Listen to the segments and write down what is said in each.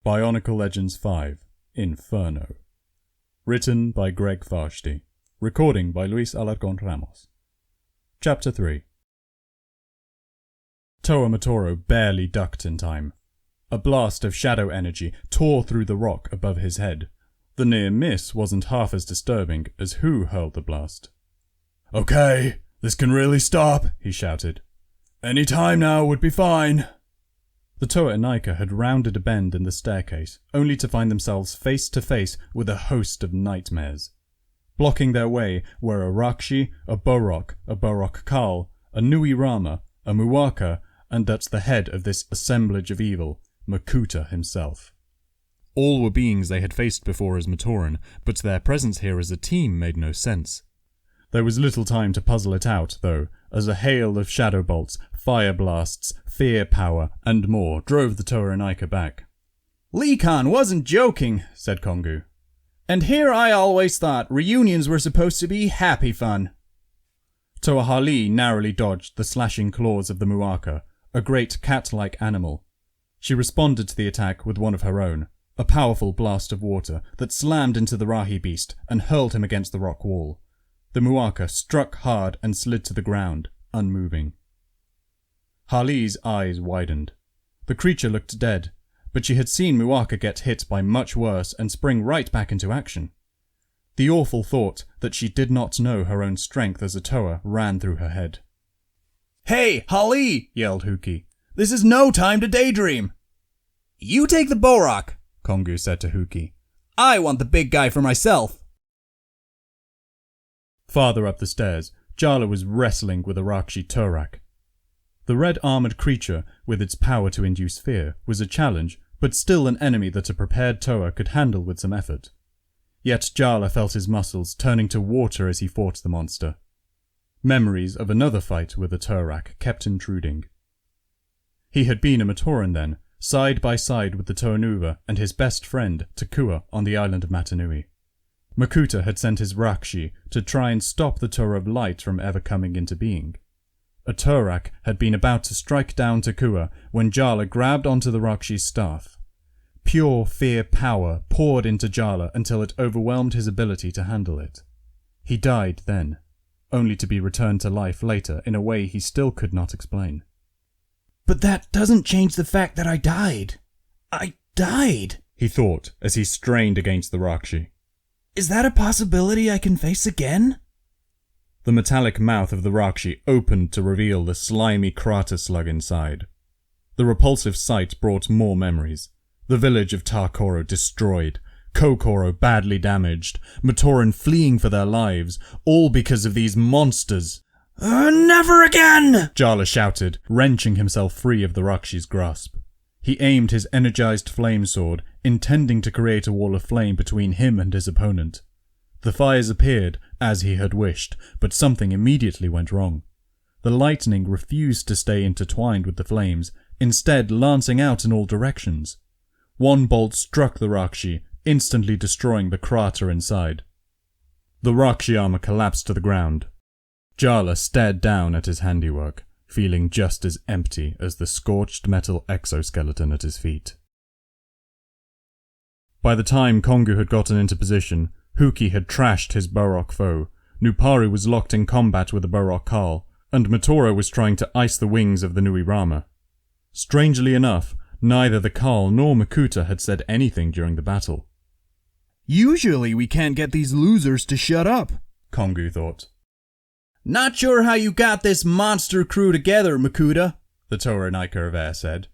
Bionicle Legends 5, Inferno. Written by Greg Farshty. Recording by Luis Alarcon Ramos. Chapter 3. Toa Matoro barely ducked in time. A blast of shadow energy tore through the rock above his head. The near miss wasn't half as disturbing as who hurled the blast. "Okay, this can really stop," he shouted. "Any time now would be fine." The Toa Inika had rounded a bend in the staircase, only to find themselves face to face with a host of nightmares. Blocking their way were a Rakshi, a Borok Kal, a Nui Rama, a Muaka, and at the head of this assemblage of evil, Makuta himself. All were beings they had faced before as Matoran, but their presence here as a team made no sense. There was little time to puzzle it out, though, as a hail of shadow bolts, fire blasts, fear power, and more drove the Toa Inika back. "Lee Khan wasn't joking," said Kongu. "And here I always thought reunions were supposed to be happy fun." Toa Hali narrowly dodged the slashing claws of the Muaka, a great cat-like animal. She responded to the attack with one of her own, a powerful blast of water that slammed into the Rahi beast and hurled him against the rock wall. The Muaka struck hard and slid to the ground, unmoving. Hali's eyes widened. The creature looked dead, but she had seen Muaka get hit by much worse and spring right back into action. The awful thought that she did not know her own strength as a Toa ran through her head. "Hey, Hali!" yelled Huki. "This is no time to daydream!" "You take the Borok," Kongu said to Huki. "I want the big guy for myself." Farther up the stairs, Jala was wrestling with a Rakshi Turak. The red armoured creature, with its power to induce fear, was a challenge, but still an enemy that a prepared Toa could handle with some effort. Yet Jala felt his muscles turning to water as he fought the monster. Memories of another fight with a Turak kept intruding. He had been a Matoran then, side by side with the Toanuva and his best friend, Takua, on the island of Matanui. Makuta had sent his Rakshi to try and stop the Toa of Light from ever coming into being. A Turak had been about to strike down Takua when Jala grabbed onto the Rakshi's staff. Pure fear power poured into Jala until it overwhelmed his ability to handle it. He died then, only to be returned to life later in a way he still could not explain. "But that doesn't change the fact that I died. I died," he thought as he strained against the Rakshi. "Is that a possibility I can face again?" The metallic mouth of the Rakshi opened to reveal the slimy crater slug inside. The repulsive sight brought more memories. The village of Tarkoro destroyed, Kokoro badly damaged, Matoran fleeing for their lives, all because of these monsters. "Never again!" Jala shouted, wrenching himself free of the Rakshi's grasp. He aimed his energized flame sword, intending to create a wall of flame between him and his opponent. The fires appeared, as he had wished, but something immediately went wrong. The lightning refused to stay intertwined with the flames, instead lancing out in all directions. One bolt struck the Rakshi, instantly destroying the crater inside. The Rakshi armor collapsed to the ground. Jala stared down at his handiwork, feeling just as empty as the scorched metal exoskeleton at his feet. By the time Kongu had gotten into position, Huki had trashed his Borok foe, Nupari was locked in combat with the Borok Kal, and Matoro was trying to ice the wings of the Nui Rama. Strangely enough, neither the Kal nor Makuta had said anything during the battle. "Usually we can't get these losers to shut up," Kongu thought. "Not sure how you got this monster crew together, Makuta," the Toa Inika of Air said.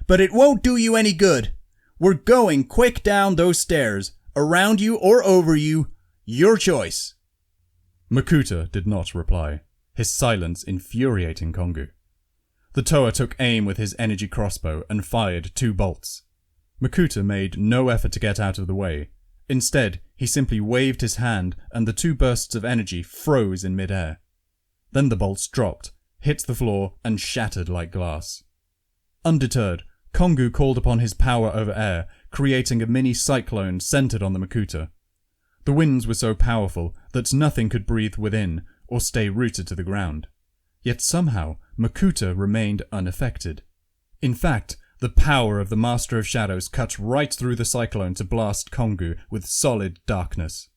"But it won't do you any good. We're going quick down those stairs, around you or over you, your choice." Makuta did not reply, his silence infuriating Kongu. The Toa took aim with his energy crossbow and fired 2 bolts. Makuta made no effort to get out of the way. Instead, he simply waved his hand and the 2 bursts of energy froze in mid-air. Then the bolts dropped, hit the floor, and shattered like glass. Undeterred, Kongu called upon his power over air, creating a mini cyclone centered on the Makuta. The winds were so powerful that nothing could breathe within or stay rooted to the ground. Yet somehow, Makuta remained unaffected. In fact, The power of the Master of Shadows cut right through the cyclone to blast Kongu with solid darkness.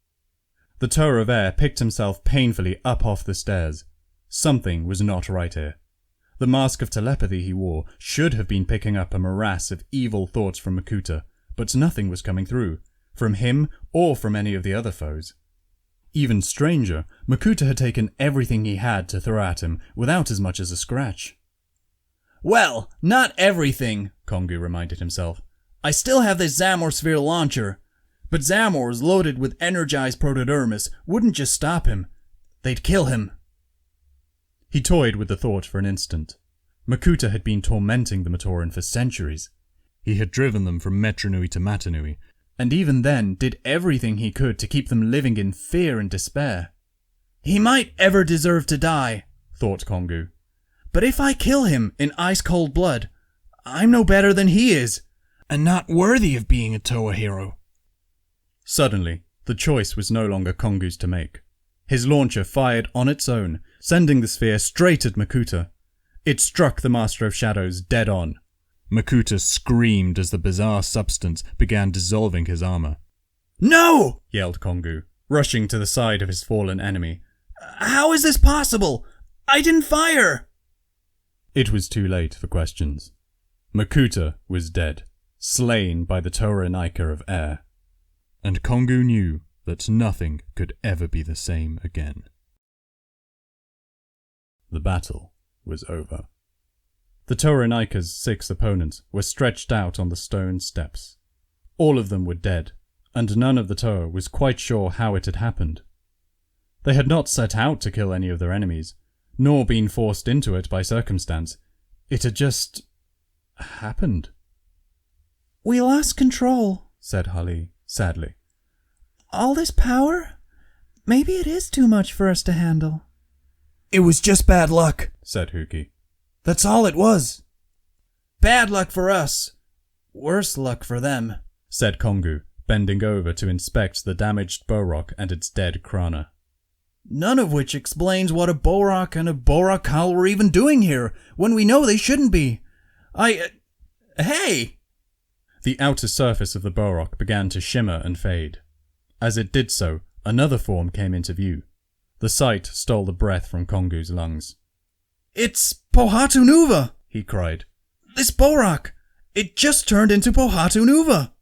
The Tower of Air picked himself painfully up off the stairs. Something was not right here. The mask of telepathy he wore should have been picking up a morass of evil thoughts from Makuta, but nothing was coming through, from him or from any of the other foes. Even stranger, Makuta had taken everything he had to throw at him without as much as a scratch. Well, not everything, Kongu reminded himself. I still have this Zamor sphere launcher. But Zamors loaded with energized protodermis wouldn't just stop him. They'd kill him. He toyed with the thought for an instant. Makuta had been tormenting the Matoran for centuries. He had driven them from Metronui to Matanui, and even then did everything he could to keep them living in fear and despair. He might ever deserve to die, thought Kongu. But if I kill him in ice-cold blood, I'm no better than he is, and not worthy of being a Toa hero. Suddenly, the choice was no longer Kongu's to make. His launcher fired on its own, sending the sphere straight at Makuta. It struck the Master of Shadows dead on. Makuta screamed as the bizarre substance began dissolving his armor. No! Yelled Kongu, rushing to the side of his fallen enemy. How is this possible? I didn't fire! It was too late for questions. Makuta was dead, slain by the Toa of Air. And Kongu knew that nothing could ever be the same again. The battle was over. The Toa 6 opponents were stretched out on the stone steps. All of them were dead, and none of the Toa was quite sure how it had happened. They had not set out to kill any of their enemies, nor been forced into it by circumstance. It had just happened. We lost control, said Hali, sadly. All this power? Maybe it is too much for us to handle. It was just bad luck, said Huki. That's all it was. Bad luck for us. Worse luck for them, said Kongu, bending over to inspect the damaged Borok and its dead Krana. None of which explains what a Borok and a Borakal were even doing here, when we know they shouldn't be. Hey! The outer surface of the Borok began to shimmer and fade. As it did so, another form came into view. The sight stole the breath from Kongu's lungs. It's Pohatu Nuva, he cried. This Borok! It just turned into Pohatu Nuva!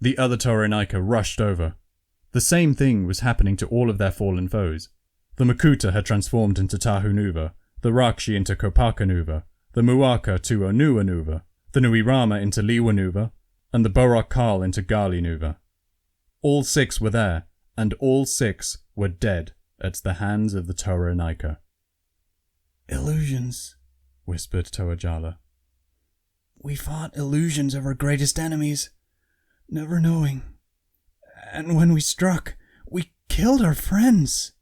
The other Toranika rushed over. The same thing was happening to all of their fallen foes. The Makuta had transformed into Tahu Nuva, the Rakshi into Kopaka Nuva, the Muaka to Onua Nuva, the Nuirama into Liwa Nuva, and the Borok Kal into Gali Nuva. All 6 were there, and all 6 were dead at the hands of the Toranika. Illusions, whispered Toa Jala. We fought illusions of our greatest enemies, never knowing. And when we struck, we killed our friends.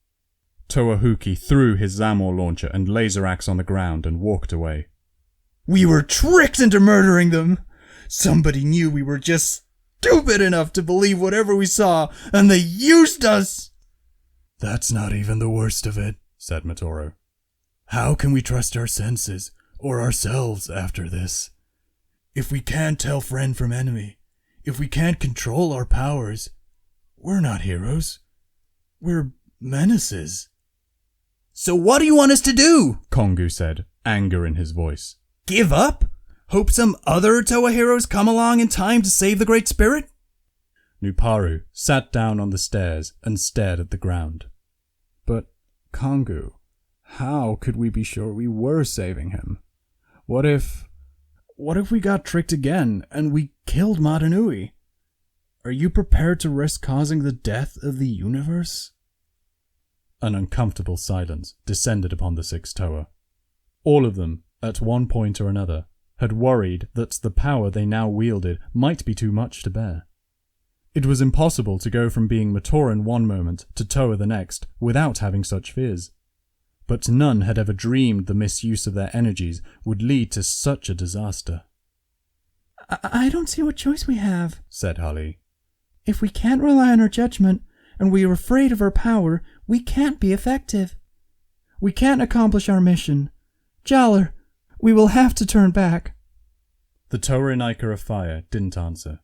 Toa Huki threw his Zamor launcher and laser axe on the ground and walked away. We were tricked into murdering them. Somebody knew we were just stupid enough to believe whatever we saw, and they used us. That's not even the worst of it, said Matoro. How can we trust our senses, or ourselves, after this? If we can't tell friend from enemy, if we can't control our powers, we're not heroes. We're menaces. So what do you want us to do? Kongu said, anger in his voice. Give up? Hope some other Toa heroes come along in time to save the Great Spirit? Nuparu sat down on the stairs and stared at the ground. But, Kongu, how could we be sure we were saving him? What if we got tricked again and we killed Matanui? Are you prepared to risk causing the death of the universe? An uncomfortable silence descended upon the 6 Toa. All of them, at one point or another, had worried that the power they now wielded might be too much to bear. It was impossible to go from being Matoran one moment to Toa the next without having such fears. But none had ever dreamed the misuse of their energies would lead to such a disaster. I don't see what choice we have, said Hali. If we can't rely on our judgment, and we are afraid of our power, we can't be effective. We can't accomplish our mission. Jala, we will have to turn back. The Taurenaika of Fire didn't answer.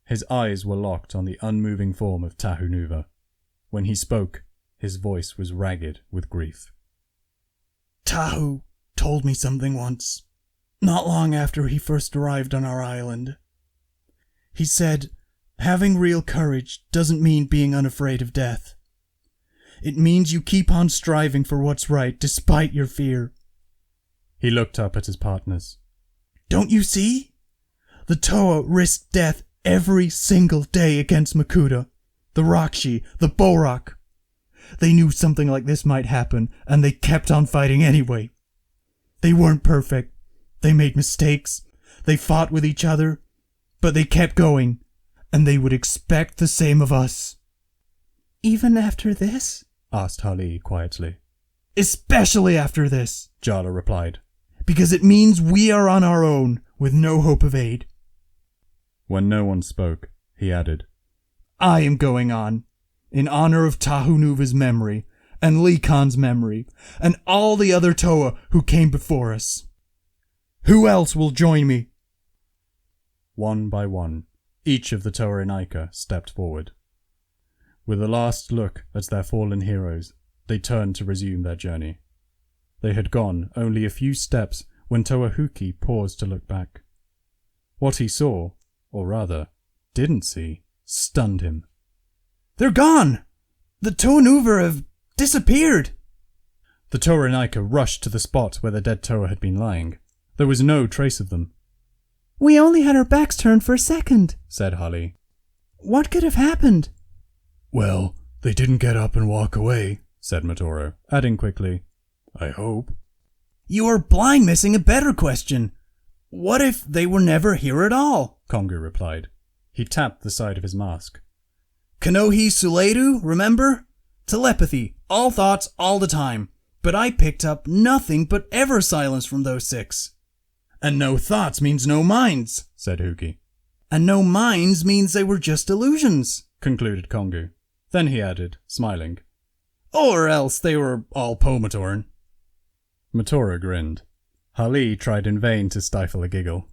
His eyes were locked on the unmoving form of Tahunuva. When he spoke, his voice was ragged with grief. Tahu told me something once, not long after he first arrived on our island. He said, having real courage doesn't mean being unafraid of death. It means you keep on striving for what's right despite your fear. He looked up at his partners. Don't you see? The Toa risked death every single day against Makuta, the Rakshi, the Borak. They knew something like this might happen, and they kept on fighting anyway. They weren't perfect. They made mistakes. They fought with each other. But they kept going, and they would expect the same of us. Even after this? Asked Hali quietly. Especially after this, Jala replied. Because it means we are on our own, with no hope of aid. When no one spoke, he added, I am going on, in honor of Tahunuva's memory, and Lee Khan's memory, and all the other Toa who came before us. Who else will join me? One by one, each of the Taurenaika stepped forward. With a last look at their fallen heroes, they turned to resume their journey. They had gone only a few steps when Toahuki paused to look back. What he saw, or rather, didn't see, stunned him. They're gone! The Toanuva have disappeared! The Taurenaika rushed to the spot where the dead Toa had been lying. There was no trace of them. We only had our backs turned for a second, said Hali. What could have happened? Well, they didn't get up and walk away, said Matoro, adding quickly, I hope. You are blind missing a better question. What if they were never here at all? Kongu replied. He tapped the side of his mask. Kanohi Suledu, remember? Telepathy, all thoughts, all the time. But I picked up nothing but ever silence from those six. And no thoughts means no minds, said Huki. And no minds means they were just illusions, concluded Kongu. Then he added, smiling, or else they were all Pomatoran. Matoro grinned. Hali tried in vain to stifle a giggle.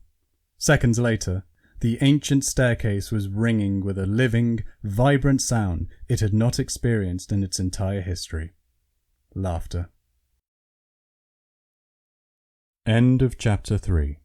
Seconds later, the ancient staircase was ringing with a living, vibrant sound it had not experienced in its entire history. Laughter. End of chapter 3.